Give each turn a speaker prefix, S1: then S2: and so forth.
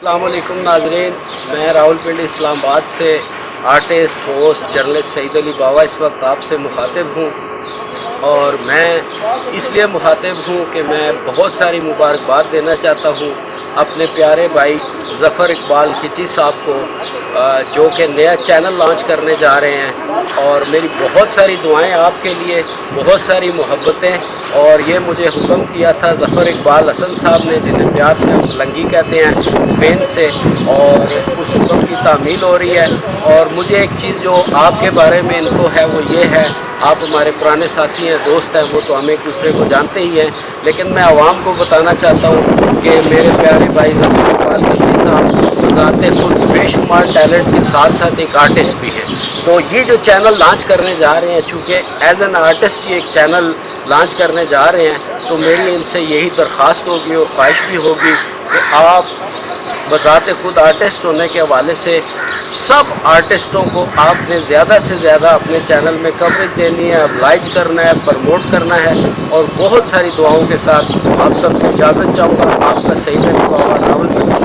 S1: अस्सलाम वालेकुम नाज़रीन, मैं रावलपिंडी इस्लामाबाद से artist host journalist Saeed Ali Bawa इस वक्त आपसे मुखातिब हूँ। और मैं इसलिए मुखातिब हूँ कि मैं बहुत सारी मुबारकबाद देना चाहता हूँ अपने प्यारे भाई ज़फ़र इकबाल खिची साहब को, जो कि नया चैनल लॉन्च करने जा रहे हैं। और मेरी बहुत सारी दुआएं आपके लिए, बहुत सारी मोहब्बतें। और ये मुझे हुक्म किया था ज़फ़र इकबाल हसन साहब ने, जिन्हें प्यार से हम लंगी कहते हैं, स्पेन से। और उस हुक्म की तामील हो रही है। और मुझे एक चीज़ जो आपके बारे में इनको है वो ये है, आप हमारे पुराने साथी हैं, दोस्त हैं, वो तो हम एक दूसरे को जानते ही हैं, लेकिन मैं आवाम को बताना चाहता हूँ कि मेरे प्यारे भाई ज़फ़र इकबाल खिची साहब ज़ाते खुद बेशुमार टैलेंट के साथ साथ एक आर्टिस्ट भी है। तो ये जो चैनल लॉन्च करने जा रहे हैं, चूँकि एज एन आर्टिस्ट ये एक चैनल लॉन्च करने जा रहे हैं, तो मेरी इनसे यही दरख्वास्त होगी और ख्वाहिश भी होगी कि आप बज़ाते खुद आर्टिस्ट होने के हवाले से सब आर्टिस्टों को आपने ज़्यादा से ज़्यादा अपने चैनल में कवरेज देनी है, लाइक करना है, प्रमोट करना है। और बहुत सारी दुआओं के साथ आप सबसे इजाज़त चाहूँगा। आपका सईद अली बावा रावलपिंडी।